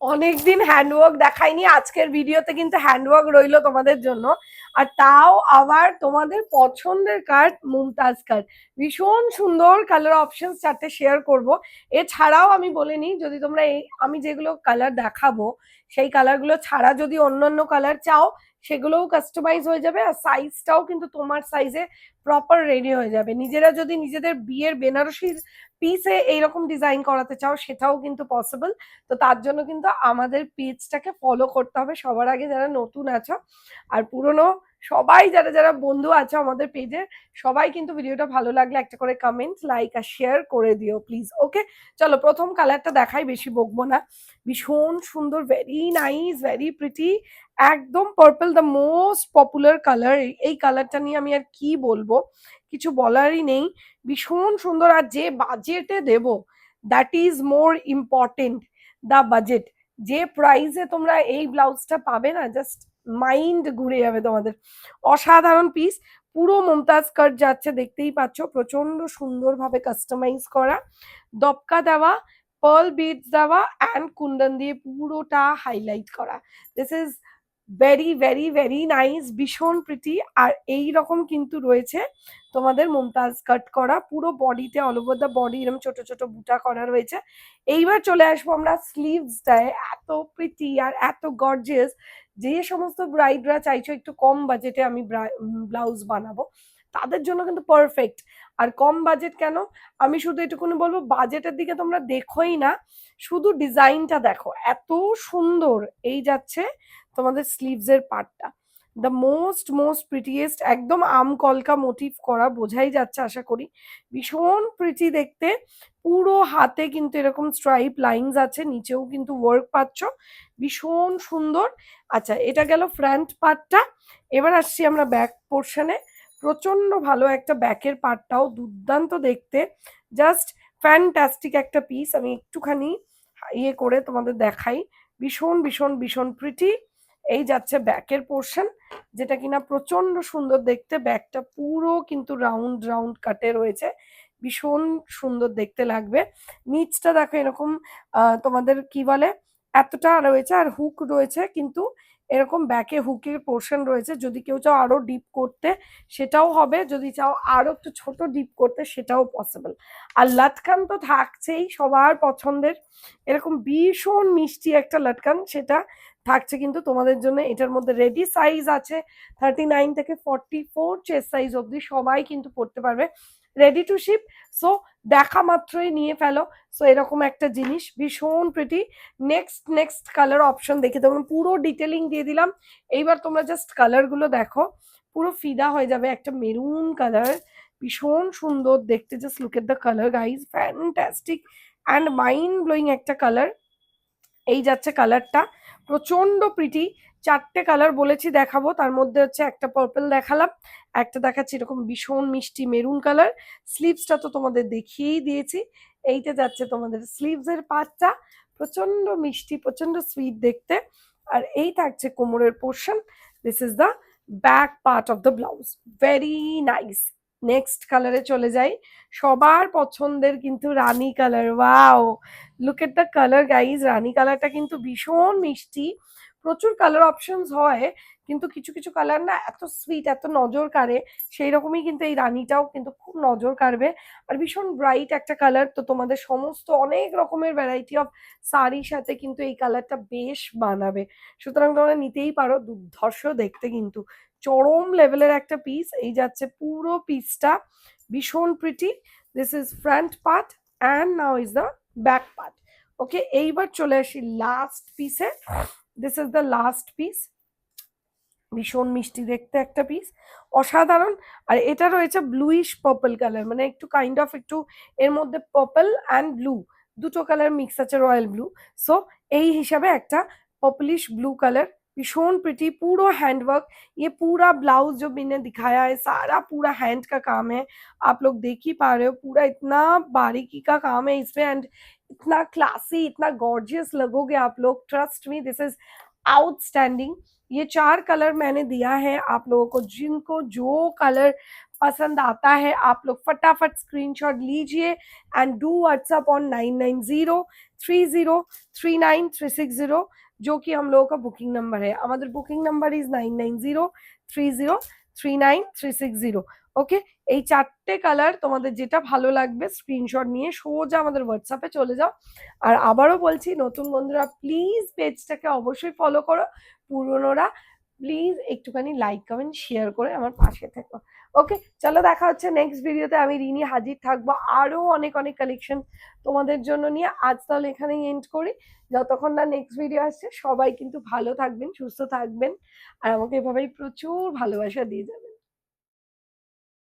অনেকদিন হ্যান্ডওয়ার্ক দেখাইনি, আজকের ভিডিওতে কিন্তু হ্যান্ডওয়ার্ক রইলো তোমাদের জন্য। আর তাও আবার তোমাদের পছন্দের কার্ড, মুমতাজ কার্ড। ভীষণ সুন্দর কালার অপশন চারটে শেয়ার করব। এছাড়াও আমি বলে নিই, যদি তোমরা আমি যেগুলো কালার দেখাবো সেই কালারগুলো ছাড়া যদি অন্যান্য কালার চাও সেগুলোও কাস্টমাইজ হয়ে যাবে, আর সাইজটাও কিন্তু তোমার সাইজে প্রপার রেডি হয়ে যাবে। নিজেরা যদি নিজেদের বিয়ের বেনারসির পিসে এইরকম ডিজাইন করাতে চাও সেটাও কিন্তু পসিবল। তো তার জন্য কিন্তু আমাদের পেজটাকে ফলো করতে হবে সবার আগে, যারা নতুন আছো। আর পুরনো সবাই যারা যারা বন্ধু আছো আমাদের পেজে, সবাই কিন্তু ভিডিওটা ভালো লাগলে একটা করে কমেন্ট, লাইক আর শেয়ার করে দিও প্লিজ। ওকে, চলো প্রথম কালারটা দেখাই, বেশি বকবো না। ভীষণ সুন্দর, ভেরি নাইস, ভেরি প্রিটি, একদম purple, the most popular colour. এই কালারটা নিয়ে আমি আর কি বলবো, কিছু বলারই নেই। ভীষণ সুন্দর, আর যে বাজেটে দেব that is more important, the budget. যে প্রাইসে তোমরা এই ব্লাউজটা পাবে না, জাস্ট মাইন্ড ঘুরে যাবে তোমাদের। অসাধারণ পিস, পুরো মুমতাজ কাট যাচ্ছে, দেখতেই পাচ্ছ, প্রচন্ড সুন্দরভাবে কাস্টমাইজ করা, দপকা দেওয়া, পার্ল বিডস দেওয়া অ্যান্ড কুন্দন দিয়ে পুরোটা হাইলাইট করা। This is very very very nice, ভীষণ প্রিটি। আর এই রকম কিন্তু রয়েছে তোমাদের মুমতাজ কাট করা পুরো বডিতে, অল ওভার দ্য বডি এরকম ছোট ছোট বুটা করা রয়েছে। এইবার চলে আসবো আমরা স্লিভসটায়, এত প্রিটি আর এত গর্জিয়াস। যে সমস্ত ব্রাইডরা চাইছো একটু কম বাজেটে আমি ব্লাউজ বানাবো, তাদের জন্য কিন্তু পারফেক্ট। আর কম বাজেট কেন, আমি শুধু এটুকুনি বলবো, বাজেটের দিকে তোমরা দেখোই না, শুধু ডিজাইনটা দেখো, এত সুন্দর। এই যাচ্ছে তোমাদের স্লিভসের পার্টটা, দ্য মোস্ট মোস্ট প্রিটিয়েস্ট, একদম আম কলকা মোটিভ করা, বোঝাই যাচ্ছে আশা করি। ভীষণ প্রিটি দেখতে, পুরো হাতে কিন্তু এরকম স্ট্রাইপ লাইনস আছে, নিচেও কিন্তু ওয়ার্ক পাচ্ছ, ভীষণ সুন্দর। আচ্ছা, এটা গেল ফ্রন্ট পার্টটা। এবার আসছি আমরা ব্যাক পোর্শনে। প্রচন্ড ভালো একটা ব্যাকের পার্টটাও দুর্দান্ত দেখতে, জাস্ট ফ্যান্টাস্টিক একটা পিস। আমি একটুখানি ইয়ে করে তোমাদের দেখাই, ভীষণ ভীষণ ভীষণ প্রিটি। এই যাচ্ছে ব্যাকের পোর্শন, যেটা কিনা প্রচন্ড সুন্দর দেখতে, ব্যাকটা পুরো কিন্তু রাউন্ড রাউন্ড কাটে রয়েছে, ভীষণ সুন্দর দেখতে লাগবে। নিচটা দেখো এরকম তোমাদের কি বলে, এতটা রয়েছে, আর হুক রয়েছে কিন্তু এরকম ব্যাকে হুকের পোর্শন রয়েছে। যদি কেউ চাও আরো ডিপ করতে সেটাও হবে, যদি চাও আরো একটু ছোট ডিপ করতে সেটাও পসিবল। আর লাটকান তো থাকছেই সবার পছন্দের, এরকম ভীষণ মিষ্টি একটা লাটকান, সেটা থাকছে কিন্তু তোমাদের জন্য। এটার মধ্যে রেডি সাইজ আছে 39 থেকে 44 চেস্ট সাইজ অবধি, সবাই কিন্তু পড়তে পারবে, রেডি টু শিপ। সো দেখা মাত্রই নিয়ে ফেলো। সো এরকম একটা জিনিস, ভীষণ pretty. Next next colour option দেখে তোমরা, পুরো ডিটেলিং দিয়ে দিলাম। এইবার তোমরা জাস্ট কালারগুলো দেখো, পুরো ফিদা হয়ে যাবে। একটা মেরুন কালার, ভীষণ সুন্দর দেখতে, just look at the colour guys, fantastic and mind blowing একটা কালার। এই যাচ্ছে কালারটা, প্রচন্ড প্রিটি। চারটে কালার বলেছি দেখাবো, তার মধ্যে হচ্ছে একটা পার্পল দেখালাম, একটা দেখাচ্ছি এরকম ভীষণ মিষ্টি মেরুন কালার। স্লিভসটা তো তোমাদের দেখিয়েই দিয়েছি। এইটা যাচ্ছে তোমাদের স্লিভসের পার্টটা, প্রচন্ড মিষ্টি, প্রচন্ড সুইট দেখতে। আর এই থাকছে কোমরের portion. This is the back part of the blouse, very nice. Next কালারে চলে যাই, সবার পছন্দের কিন্তু রানী colour. Wow, look at the colour guys, রানী কালারটা কিন্তু ভীষণ মিষ্টি। প্রচুর কালার অপশনস হয়, কিন্তু কিছু কিছু কালার না এত সুইট, এত নজর কাড়ে, সেই রকমই কিন্তু এই রানীটাও কিন্তু খুব নজর কাড়বে। আর ভীষণ ব্রাইট একটা কালার, তো তোমাদের সমস্ত অনেক রকমের ভ্যারাইটি অফ শাড়ির সাথে কিন্তু এই কালারটা বেশ মানাবে। সুতরাং তোমরা নিতেই পারো, দুর্ধর্ষ দেখতে কিন্তু, চরম লেভেলের একটা পিস। এই যাচ্ছে পুরো পিসটা, ভীষণ pretty. This is front part and now is the back part. Okay, এইবার চলে আসি লাস্ট পিসে। This is the last piece, ভীষণ মিষ্টি দেখতে একটা পিস, অসাধারণ। আর এটা রয়েছে ব্লুইশ পার্পল কালার, মানে একটু কাইন্ড অফ একটু এর মধ্যে পার্পল অ্যান্ড ব্লু দুটো কালার মিক্স আছে, রয়্যাল ব্লু। সো এই হিসাবে একটা पर्पलिश ब्लू कलर, भीषण प्रिटी, पूरा हैंडवर्क। ये पूरा ब्लाउज जो मैंने दिखाया है सारा पूरा हैंड का काम है, आप लोग देख ही पा रहे हो, पूरा इतना बारीकी का काम है इसमें, एंड इतना क्लासी, इतना गॉर्जियस लगोगे आप लोग, trust me, this is outstanding. ये 4 कलर मैंने दिया है आप लोगों को, जिनको जो कलर पसंद आता है आप लोग फटाफट स्क्रीनशॉट लीजिए एंड डू व्हाट्सअप ऑन 9903039360 जो कि हम लोगों का बुकिंग नंबर है। हमारे बुकिंग नंबर इज 9903039360। ওকে, এই 4টে কালার তোমাদের যেটা ভালো লাগবে স্ক্রিনশট নিয়ে সোজা আমাদের হোয়াটসঅ্যাপে চলে যাও। আর আবারও বলছি, নতুন বন্ধুরা প্লিজ পেজটাকে অবশ্যই ফলো করো, পুরনোরা প্লিজ একটুখানি লাইক কমেন্ট শেয়ার করে আমার পাশে থেকো। ওকে, চলো দেখা হচ্ছে নেক্সট ভিডিওতে। আমি রিনি হাজির থাকবো আরো অনেক অনেক কালেকশন তোমাদের জন্য নিয়ে। আজ তাহলে এখানেই এন্ড করি, যতক্ষণ না নেক্সট ভিডিও আসছে। সবাই কিন্তু ভালো থাকবেন, সুস্থ থাকবেন, আর আমাকে এভাবেই প্রচুর ভালোবাসা দিয়ে যাবেন।